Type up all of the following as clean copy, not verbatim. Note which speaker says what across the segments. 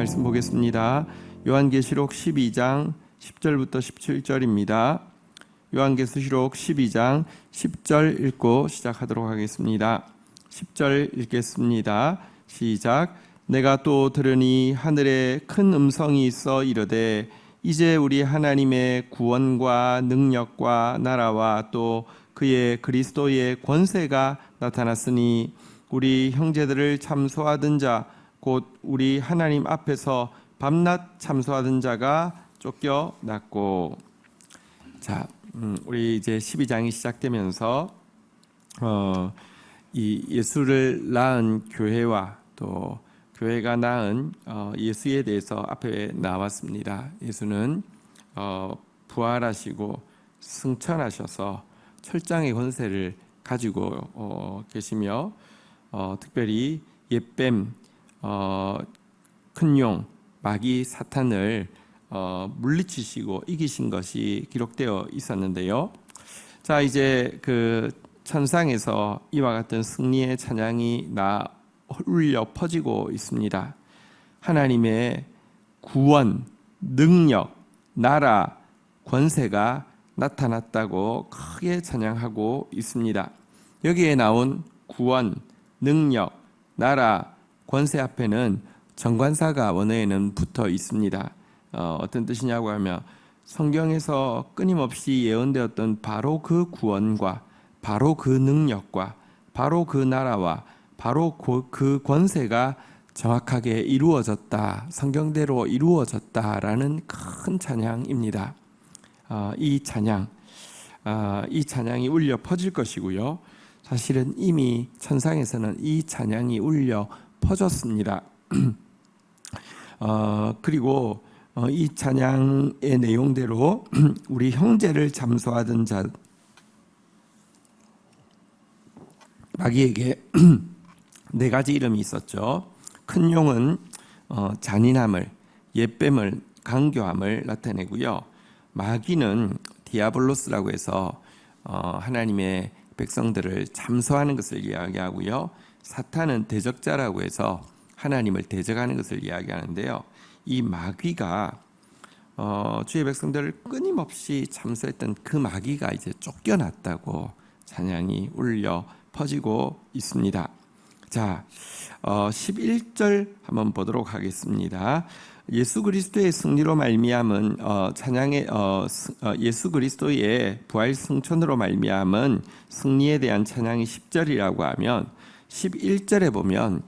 Speaker 1: 말씀 보겠습니다. 요한계시록 12장 10절부터 17절입니다. 요한계시록 12장 10절 읽고 시작하도록 하겠습니다. 10절 읽겠습니다. 시작. 내가 또 들으니 하늘에 큰 음성이 있어 이르되 이제 우리 하나님의 구원과 능력과 나라와 또 그의 그리스도의 권세가 나타났으니 우리 형제들을 참소하던 자 곧 우리 하나님 앞에서 밤낮 참소하던 자가 쫓겨났고. 자, 우리 이제 12장이 시작되면서 이 예수를 낳은 교회와 또 교회가 낳은 예수에 대해서 앞에 나왔습니다. 예수는 부활하시고 승천하셔서 철장의 권세를 가지고 계시며 특별히 옛뱀, 큰 용, 마귀, 사탄을 물리치시고 이기신 것이 기록되어 있었는데요. 자, 이제 그 천상에서 이와 같은 승리의 찬양이 울려 퍼지고 있습니다. 하나님의 구원, 능력, 나라, 권세가 나타났다고 크게 찬양하고 있습니다. 여기에 나온 구원, 능력, 나라, 권세 앞에는 정관사가 원어에는 붙어 있습니다. 어떤 뜻이냐고 하면 성경에서 끊임없이 예언되었던 바로 그 구원과 바로 그 능력과 바로 그 나라와 바로 그 권세가 정확하게 이루어졌다, 성경대로 이루어졌다라는 큰 찬양입니다. 이 찬양이 울려 퍼질 것이고요. 사실은 이미 천상에서는 이 찬양이 울려 퍼졌습니다. 그리고 이 찬양의 내용대로 우리 형제를 참소하던 자 마귀에게 네 가지 이름이 있었죠. 큰 용은 잔인함을, 옛뱀을, 강교함을 나타내고요. 마귀는 디아블로스라고 해서 하나님의 백성들을 참소하는 것을 이야기하고요. 사탄은 대적자라고 해서 하나님을 대적하는 것을 이야기하는데요. 이 마귀가 주의 백성들을 끊임없이 참소했던 그 마귀가 이제 쫓겨났다고 찬양이 울려 퍼지고 있습니다. 자, 11절 한번 보도록 하겠습니다. 예수 그리스도의 승리로 말미암은 찬양의 예수 그리스도의 부활 승천으로 말미암은 승리에 대한 찬양이 10절이라고 하면 11절에 보면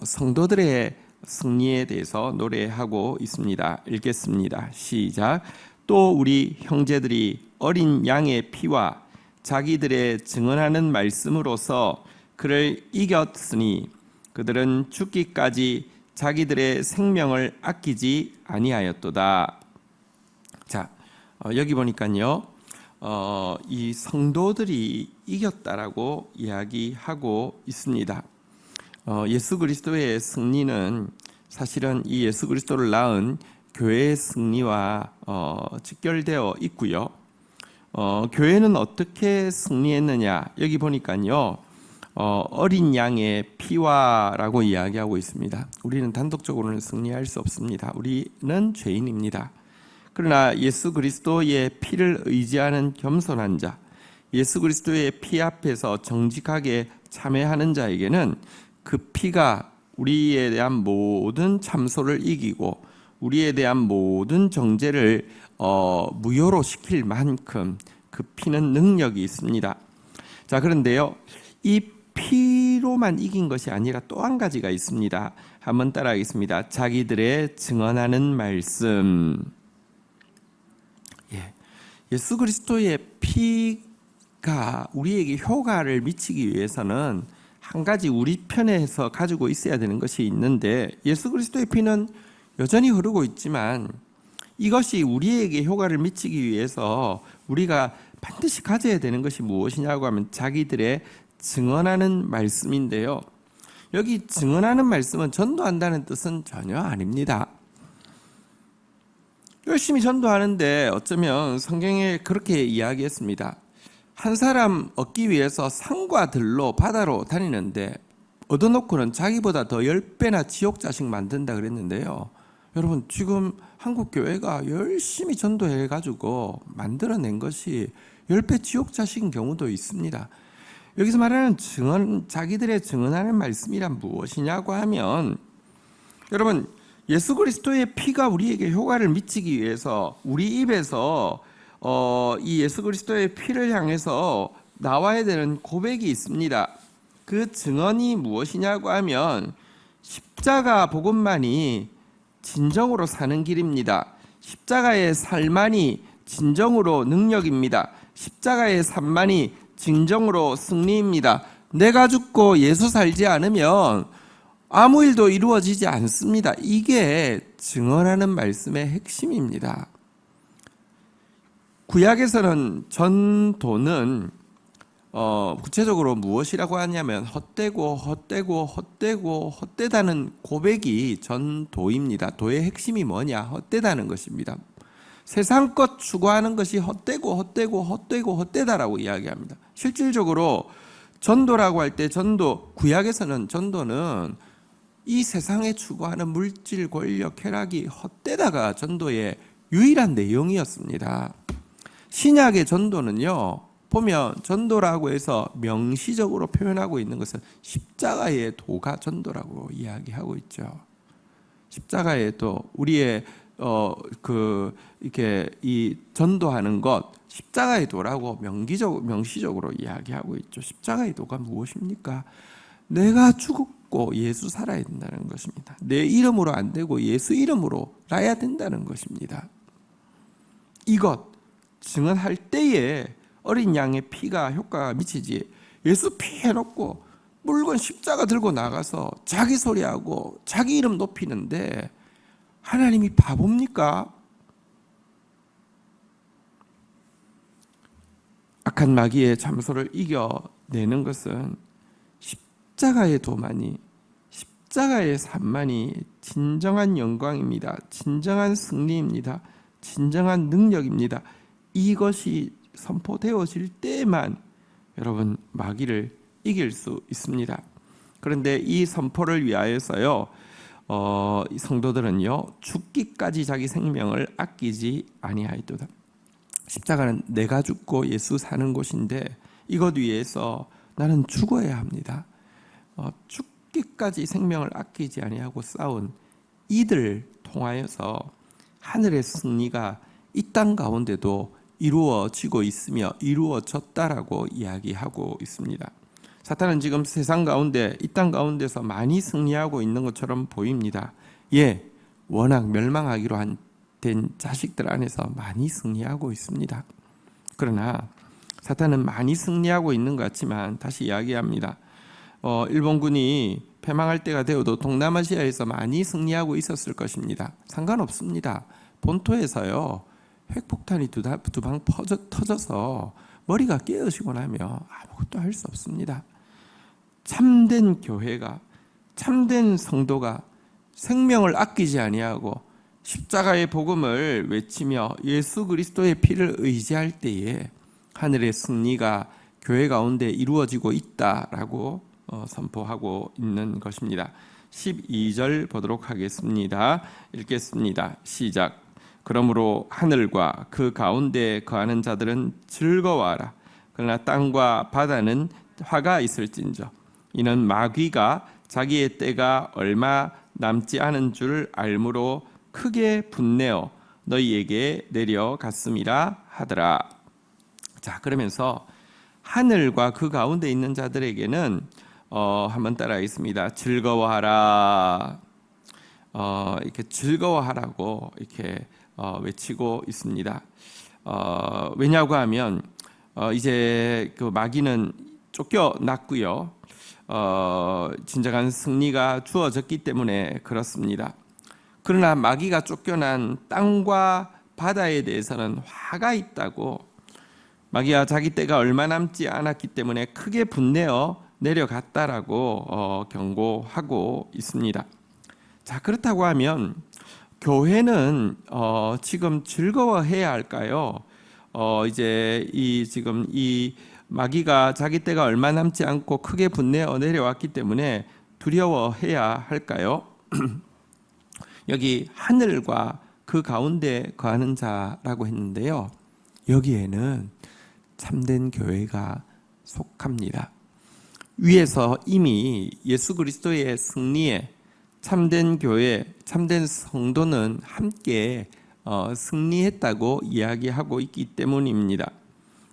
Speaker 1: 성도들의 승리에 대해서 노래하고 있습니다. 읽겠습니다. 시작. 또 우리 형제들이 어린 양의 피와 자기들의 증언하는 말씀으로서 그를 이겼으니 그들은 죽기까지 자기들의 생명을 아끼지 아니하였도다. 자, 여기 보니까요, 이 성도들이 이겼다라고 이야기하고 있습니다. 예수 그리스도의 승리는 사실은 이 예수 그리스도를 낳은 교회의 승리와 직결되어 있고요. 교회는 어떻게 승리했느냐? 여기 보니까요, 어린 양의 피와라고 이야기하고 있습니다. 우리는 단독적으로는 승리할 수 없습니다. 우리는 죄인입니다. 그러나 예수 그리스도의 피를 의지하는 겸손한 자, 예수 그리스도의 피 앞에서 정직하게 참회하는 자에게는 그 피가 우리에 대한 모든 참소를 이기고 우리에 대한 모든 정죄를 무효로 시킬 만큼 그 피는 능력이 있습니다. 자, 그런데요, 이 피로만 이긴 것이 아니라 또 한 가지가 있습니다. 한번 따라하겠습니다. 자기들의 증언하는 말씀. 예수 그리스도의 피가 우리에게 효과를 미치기 위해서는 한 가지 우리 편에서 가지고 있어야 되는 것이 있는데, 예수 그리스도의 피는 여전히 흐르고 있지만 이것이 우리에게 효과를 미치기 위해서 우리가 반드시 가져야 되는 것이 무엇이냐고 하면 자기들의 증언하는 말씀인데요. 여기 증언하는 말씀은 전도한다는 뜻은 전혀 아닙니다. 열심히 전도하는데 어쩌면 성경에 그렇게 이야기했습니다. 한 사람 얻기 위해서 산과 들로 바다로 다니는데 얻어놓고는 자기보다 더 10배나 지옥 자식 만든다 그랬는데요. 여러분, 지금 한국 교회가 열심히 전도해 가지고 만들어낸 것이 10배 지옥 자식인 경우도 있습니다. 여기서 말하는 증언, 자기들의 증언하는 말씀이란 무엇이냐고 하면, 여러분, 예수 그리스도의 피가 우리에게 효과를 미치기 위해서 우리 입에서 이 예수 그리스도의 피를 향해서 나와야 되는 고백이 있습니다. 그 증언이 무엇이냐고 하면 십자가 복음만이 진정으로 사는 길입니다. 십자가의 삶만이 진정으로 능력입니다. 십자가의 삶만이 진정으로 승리입니다. 내가 죽고 예수 살지 않으면 아무 일도 이루어지지 않습니다. 이게 증언하는 말씀의 핵심입니다. 구약에서는 전도는 구체적으로 무엇이라고 하냐면 헛되다는 고백이 전도입니다. 도의 핵심이 뭐냐? 헛되다는 것입니다. 세상 것 추구하는 것이 헛되다라고 이야기합니다. 실질적으로 전도라고 할 때 구약에서는 전도는 이 세상에 추구하는 물질, 권력, 쾌락이 헛되다가 전도의 유일한 내용이었습니다. 신약의 전도는요, 보면 전도라고 해서 명시적으로 표현하고 있는 것은 십자가의 도가 전도라고 이야기하고 있죠. 십자가의 도, 우리의 이렇게 이 전도하는 것, 십자가의 도라고 명시적으로 이야기하고 있죠. 십자가의 도가 무엇입니까? 내가 죽었고 예수 살아야 된다는 것입니다. 내 이름으로 안 되고 예수 이름으로 나야 된다는 것입니다. 이것 증언할 때에 어린 양의 피가 효과가 미치지, 예수 피 해놓고 물건 십자가 들고 나가서 자기 소리하고 자기 이름 높이는데 하나님이 바보입니까? 악한 마귀의 잠소를 이겨내는 것은 십자가의 도만이, 십자가의 삶만이 진정한 영광입니다. 진정한 승리입니다. 진정한 능력입니다. 이것이 선포되어질 때만 여러분 마귀를 이길 수 있습니다. 그런데 이 선포를 위하여서요, 이 성도들은요, 죽기까지 자기 생명을 아끼지 아니하였도다. 십자가는 내가 죽고 예수 사는 곳인데 이것 위해서 나는 죽어야 합니다. 죽기까지 생명을 아끼지 아니하고 싸운 이들 통하여서 하늘의 승리가 이 땅 가운데도 이루어지고 있으며 이루어졌다라고 이야기하고 있습니다. 사탄은 지금 세상 가운데, 이 땅 가운데서 많이 승리하고 있는 것처럼 보입니다. 워낙 멸망하기로 된 자식들 안에서 많이 승리하고 있습니다. 그러나 사탄은 많이 승리하고 있는 것 같지만 다시 이야기합니다. 일본군이 패망할 때가 되어도 동남아시아에서 많이 승리하고 있었을 것입니다. 상관없습니다. 본토에서요, 핵폭탄이 두 방 터져서 머리가 깨어지고 나면 아무것도 할 수 없습니다. 참된 교회가, 참된 성도가 생명을 아끼지 아니하고 십자가의 복음을 외치며 예수 그리스도의 피를 의지할 때에 하늘의 승리가 교회 가운데 이루어지고 있다라고 선포하고 있는 것입니다. 12절 보도록 하겠습니다. 읽겠습니다. 시작. 그러므로 하늘과 그 가운데 거하는 자들은 즐거워하라. 그러나 땅과 바다는 화가 있을진저 이는 마귀가 자기의 때가 얼마 남지 않은 줄 알므로 크게 분내어 너희에게 내려갔음이라 하더라. 자, 그러면서 하늘과 그 가운데 있는 자들에게는 한번 따라하겠습니다. 즐거워하라. 이렇게 즐거워하라고 이렇게 외치고 있습니다. 왜냐고 하면 이제 그 마귀는 쫓겨났고요. 진정한 승리가 주어졌기 때문에 그렇습니다. 그러나 마귀가 쫓겨난 땅과 바다에 대해서는 화가 있다고, 마귀가 자기 때가 얼마 남지 않았기 때문에 크게 분내어 내려갔다라고 경고하고 있습니다. 자, 그렇다고 하면 교회는 지금 즐거워해야 할까요? 이제 지금 이 마귀가 자기 때가 얼마 남지 않고 크게 분내어 내려왔기 때문에 두려워해야 할까요? 여기 하늘과 그 가운데 거하는 자라고 했는데요. 여기에는 참된 교회가 속합니다. 위에서 이미 예수 그리스도의 승리에 참된 교회, 참된 성도는 함께 승리했다고 이야기하고 있기 때문입니다.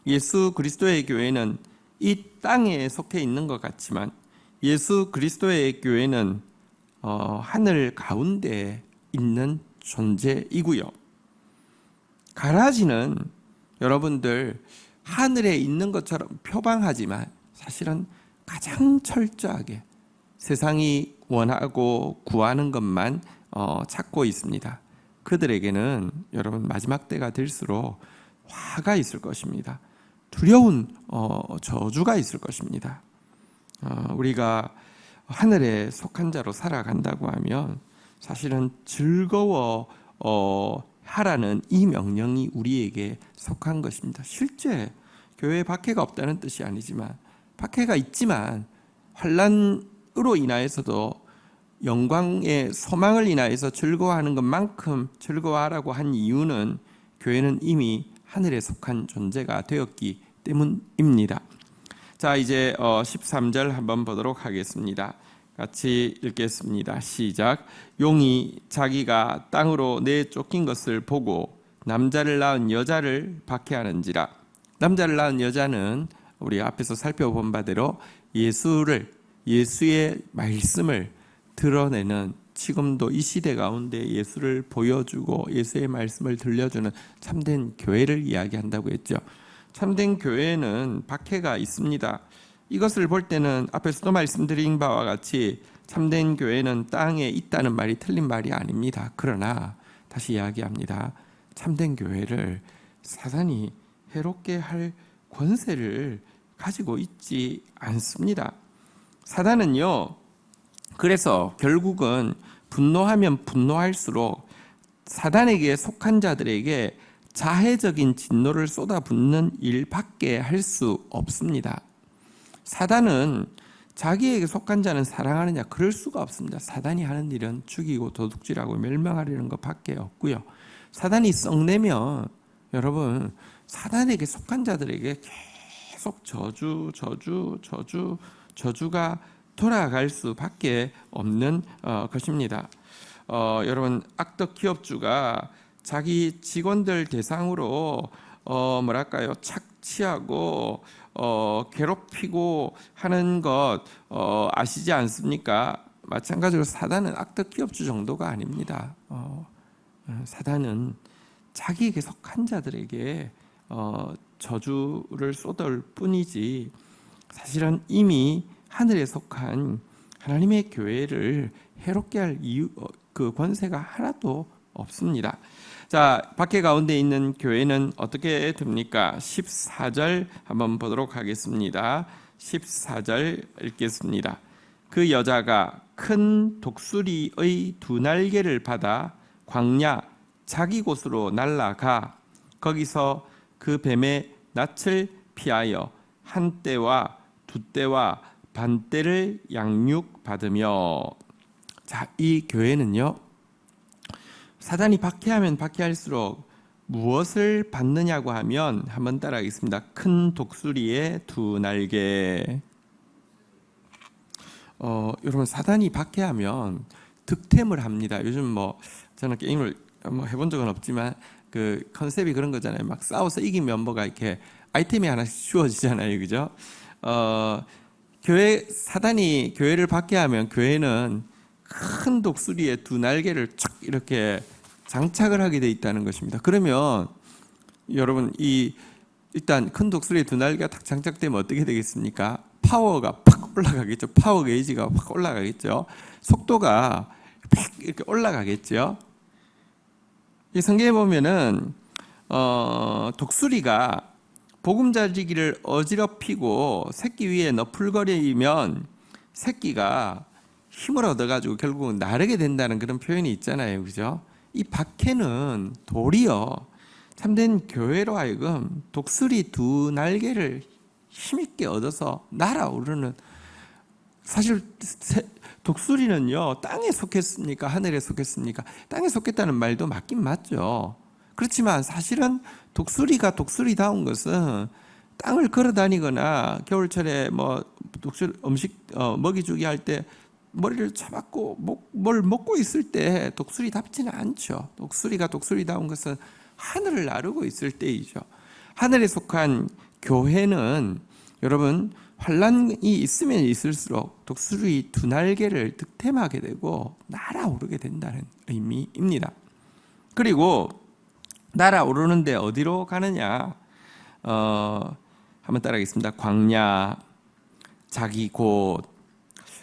Speaker 1: 예수 그리스도의 교회는 이 땅에 속해 있는 것 같지만 예수 그리스도의 교회는 하늘 가운데 있는 존재이고요. 가라지는 여러분들 하늘에 있는 것처럼 표방하지만 사실은 가장 철저하게 세상이 원하고 구하는 것만 찾고 있습니다. 그들에게는 여러분 마지막 때가 될수록 화가 있을 것입니다. 두려운 저주가 있을 것입니다. 우리가 하늘에 속한 자로 살아간다고 하면 사실은 즐거워 하라는 이 명령이 우리에게 속한 것입니다. 실제 교회에 박해가 없다는 뜻이 아니지만 박해가 있지만 환난으로 인하여서도 영광의 소망을 인하여서 즐거워하는 것만큼 즐거워하라고 한 이유는 교회는 이미 하늘에 속한 존재가 되었기 때문입니다. 자, 이제 13절 한번 보도록 하겠습니다. 같이 읽겠습니다. 시작. 용이 자기가 땅으로 내쫓긴 것을 보고 남자를 낳은 여자를 박해하는지라. 남자를 낳은 여자는 우리 앞에서 살펴본 바대로 예수의 말씀을 드러내는, 지금도 이 시대 가운데 예수를 보여주고 예수의 말씀을 들려주는 참된 교회를 이야기한다고 했죠. 참된 교회에는 박해가 있습니다. 이것을 볼 때는 앞에서도 말씀드린 바와 같이 참된 교회는 땅에 있다는 말이 틀린 말이 아닙니다. 그러나 다시 이야기합니다. 참된 교회를 사단이 해롭게 할 권세를 가지고 있지 않습니다. 사단은요, 그래서 결국은 분노하면 분노할수록 사단에게 속한 자들에게 자해적인 진노를 쏟아붓는 일밖에 할 수 없습니다. 사단은 자기에게 속한 자는 사랑하느냐? 그럴 수가 없습니다. 사단이 하는 일은 죽이고 도둑질하고 멸망하려는 것밖에 없고요. 사단이 썩내면 여러분, 사단에게 속한 자들에게 계속 저주가 돌아갈 수밖에 없는 것입니다. 여러분, 악덕 기업주가 자기 직원들 대상으로 착취하고 괴롭히고 하는 것 아시지 않습니까? 마찬가지로 사단은 악덕 기업주 정도가 아닙니다. 사단은 자기에게 속한 자들에게 저주를 쏟을 뿐이지 사실은 이미 하늘에 속한 하나님의 교회를 해롭게 할 그 권세가 하나도 없습니다. 자, 박해 가운데 있는 교회는 어떻게 됩니까? 14절 한번 보도록 하겠습니다. 14절 읽겠습니다. 그 여자가 큰 독수리의 두 날개를 받아 광야 자기 곳으로 날아가 거기서 그 뱀의 낯을 피하여 한 떼와 두 떼와 반 떼를 양육받으며. 자, 이 교회는요, 사단이 박해하면 박해할수록 무엇을 받느냐고 하면 한번 따라하겠습니다. 큰 독수리의 두 날개. 여러분, 사단이 박해하면 득템을 합니다. 요즘 저는 게임을 해본 적은 없지만 그 컨셉이 그런 거잖아요. 막 싸워서 이기면 뭐가 이렇게 아이템이 하나씩 주어지잖아요, 그죠? 사단이 교회를 박해하면 교회는 큰 독수리의 두 날개를 쫙 이렇게 장착을 하게 돼 있다는 것입니다. 그러면 여러분, 일단 큰 독수리의 두 날개가 딱 장착되면 어떻게 되겠습니까? 파워가 팍 올라가겠죠. 파워 게이지가 확 올라가겠죠. 속도가 팍 이렇게 올라가겠죠. 이 성경에 보면은 독수리가 보금자리기를 어지럽히고 새끼 위에 너풀거리면 새끼가 힘을 얻어가지고 결국은 나르게 된다는 그런 표현이 있잖아요, 그죠? 이 박해는 도리어 참된 교회로 하여금 독수리 두 날개를 힘있게 얻어서 날아오르는, 사실 독수리는요, 땅에 속했습니까? 하늘에 속했습니까? 땅에 속했다는 말도 맞긴 맞죠. 그렇지만 사실은 독수리가 독수리다운 것은 땅을 걸어 다니거나 겨울철에 뭐 독수리 음식 먹이 주기 할 때 머리를 쳐박고 뭘 먹고 있을 때 독수리답지는 않죠. 독수리가 독수리다운 것은 하늘을 나르고 있을 때이죠. 하늘에 속한 교회는 여러분 환란이 있으면 있을수록 독수리 두 날개를 득템하게 되고 날아오르게 된다는 의미입니다. 그리고 날아오르는데 어디로 가느냐? 한번 따라하겠습니다. 광야, 자기 곳.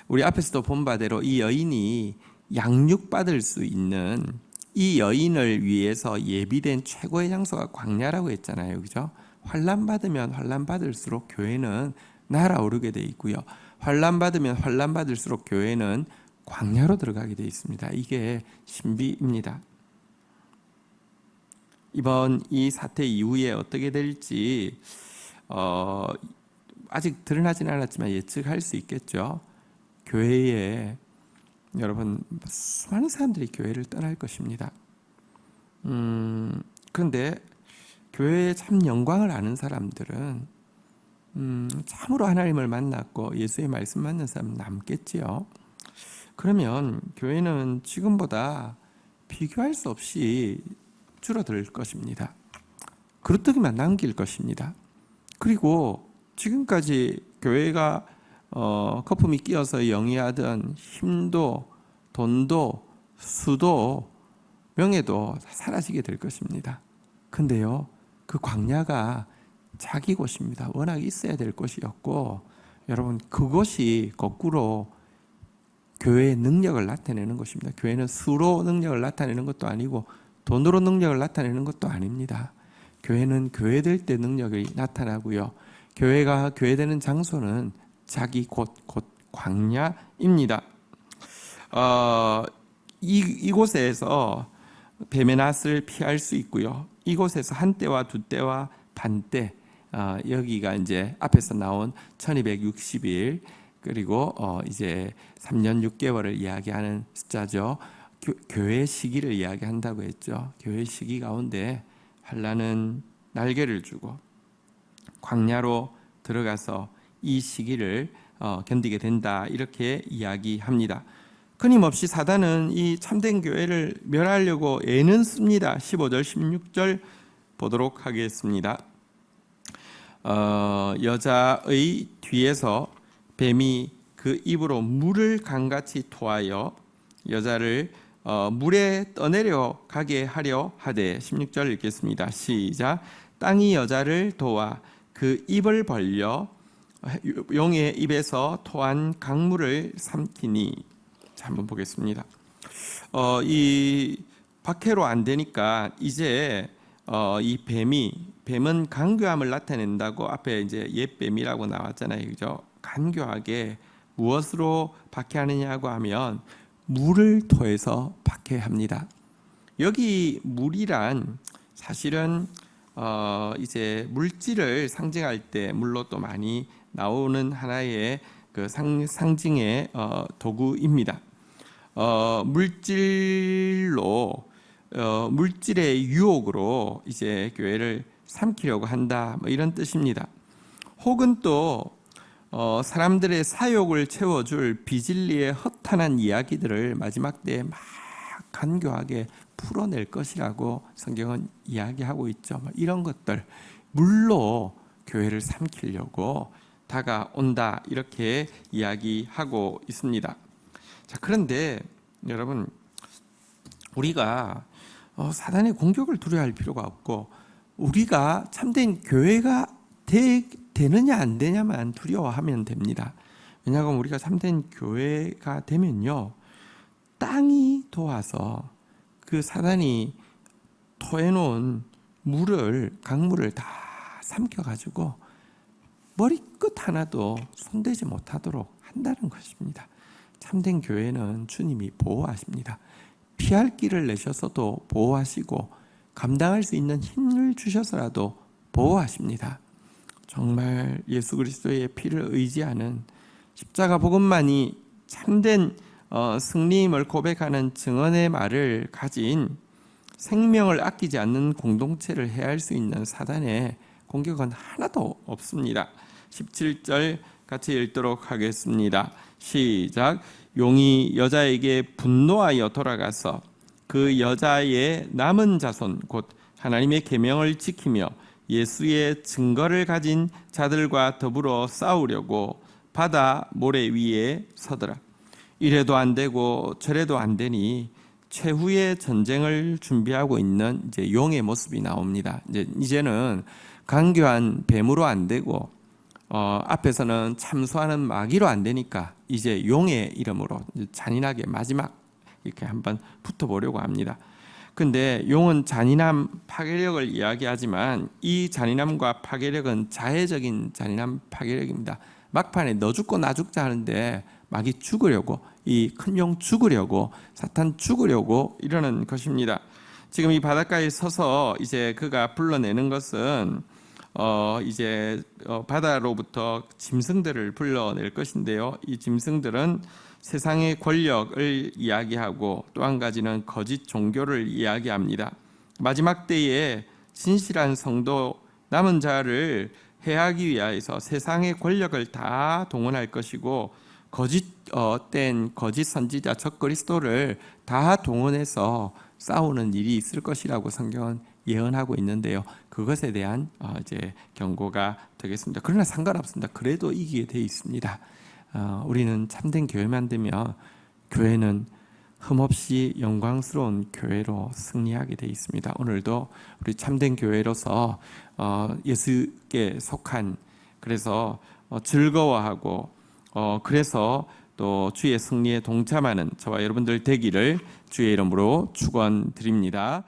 Speaker 1: 우리 앞에서도 본 바대로 이 여인이 양육받을 수 있는 이 여인을 위해서 예비된 최고의 장소가 광야라고 했잖아요. 그죠? 환난 받으면 환난 받을수록 교회는 날아오르게 돼 있고요. 환난 받으면 환난 받을수록 교회는 광야로 들어가게 돼 있습니다. 이게 신비입니다. 이번 이 사태 이후에 어떻게 될지 아직 드러나지는 않았지만 예측할 수 있겠죠. 교회에 여러분 수많은 사람들이 교회를 떠날 것입니다. 그런데 교회의 참 영광을 아는 사람들은 참으로 하나님을 만났고 예수의 말씀 만난 사람은 남겠지요. 그러면 교회는 지금보다 비교할 수 없이 줄어들 것입니다. 그릇더기만 남길 것입니다. 그리고 지금까지 교회가 거품이 끼어서 영위하던 힘도 돈도 수도 명예도 사라지게 될 것입니다. 근데요, 그 광야가 자기 곳입니다. 워낙 있어야 될 곳이었고, 여러분 그것이 거꾸로 교회의 능력을 나타내는 것입니다. 교회는 수로 능력을 나타내는 것도 아니고 돈으로 능력을 나타내는 것도 아닙니다. 교회는 교회될 때 능력이 나타나고요. 교회가 교회되는 장소는 자기 곧 광야입니다. 이곳에서 뱀의 낫을 피할 수 있고요. 이곳에서 한 때와 두 때와 반때, 여기가 이제 앞에서 나온 1260일 그리고 이제 3년 6개월을 이야기하는 숫자죠. 교회 시기를 이야기한다고 했죠. 교회 시기 가운데 환난은 날개를 주고 광야로 들어가서 이 시기를 견디게 된다, 이렇게 이야기합니다. 끊임없이 사단은 이 참된 교회를 멸하려고 애는 씁니다. 15절 16절 보도록 하겠습니다. 여자의 뒤에서 뱀이 그 입으로 물을 강같이 토하여 여자를 물에 떠내려 가게 하려 하되. 16절 읽겠습니다. 시작. 땅이 여자를 도와 그 입을 벌려 용의 입에서 토한 강물을 삼키니. 자, 한번 보겠습니다. 이 박해로 안 되니까 이제 이 뱀은 간교함을 나타낸다고 앞에 이제 옛뱀이라고 나왔잖아요. 그죠? 간교하게 무엇으로 박해하느냐고 하면 물을 토해서 박해합니다. 여기 물이란 사실은 이제 물질을 상징할 때 물로 또 많이 나오는 하나의 그 상징의 도구입니다. 물질의 유혹으로 이제 교회를 삼키려고 한다, 뭐 이런 뜻입니다. 혹은 또 사람들의 사욕을 채워줄 비진리의 허탄한 이야기들을 마지막 때에 막 간교하게 풀어낼 것이라고 성경은 이야기하고 있죠. 이런 것들 물로 교회를 삼키려고 다가온다, 이렇게 이야기하고 있습니다. 자, 그런데 여러분 우리가 사단의 공격을 두려워할 필요가 없고 우리가 참된 교회가 되느냐 안 되냐만 두려워하면 됩니다. 왜냐하면 우리가 참된 교회가 되면요, 땅이 도와서 그 사단이 토해놓은 강물을 다 삼켜가지고 머리끝 하나도 손대지 못하도록 한다는 것입니다. 참된 교회는 주님이 보호하십니다. 피할 길을 내셔서도 보호하시고 감당할 수 있는 힘을 주셔서라도 보호하십니다. 정말 예수 그리스도의 피를 의지하는 십자가 복음만이 참된 승리임을 고백하는 증언의 말을 가진 생명을 아끼지 않는 공동체를 해할 수 있는 사단의 공격은 하나도 없습니다. 17절 같이 읽도록 하겠습니다. 시작. 용이 여자에게 분노하여 돌아가서 그 여자의 남은 자손 곧 하나님의 계명을 지키며 예수의 증거를 가진 자들과 더불어 싸우려고 바다 모래 위에 서더라. 이래도 안 되고 저래도 안 되니 최후의 전쟁을 준비하고 있는 이제 용의 모습이 나옵니다. 이제는 강교한 뱀으로 안 되고 앞에서는 참수하는 마귀로 안 되니까 이제 용의 이름으로 잔인하게 마지막 이렇게 한번 붙어보려고 합니다. 근데 용은 잔인함, 파괴력을 이야기하지만 이 잔인함과 파괴력은 자해적인 잔인함, 파괴력입니다. 막판에 너 죽고 나 죽자 하는데 마귀 죽으려고, 이 큰 용 죽으려고, 사탄 죽으려고 이러는 것입니다. 지금 이 바닷가에 서서 이제 그가 불러내는 것은 바다로부터 짐승들을 불러낼 것인데요. 이 짐승들은 세상의 권력을 이야기하고 또 한 가지는 거짓 종교를 이야기합니다. 마지막 때에 진실한 성도 남은 자를 해하기 위하여서 세상의 권력을 다 동원할 것이고 거짓된 거짓 선지자 적 그리스도를 다 동원해서 싸우는 일이 있을 것이라고 성경은 예언하고 있는데요. 그것에 대한 이제 경고가 되겠습니다. 그러나 상관없습니다. 그래도 이기게 돼 있습니다. 우리는 참된 교회만 되면 교회는 흠없이 영광스러운 교회로 승리하게 돼 있습니다. 오늘도 우리 참된 교회로서 예수께 속한, 그래서 즐거워하고 그래서 또 주의 승리에 동참하는 저와 여러분들 되기를 주의 이름으로 축원드립니다.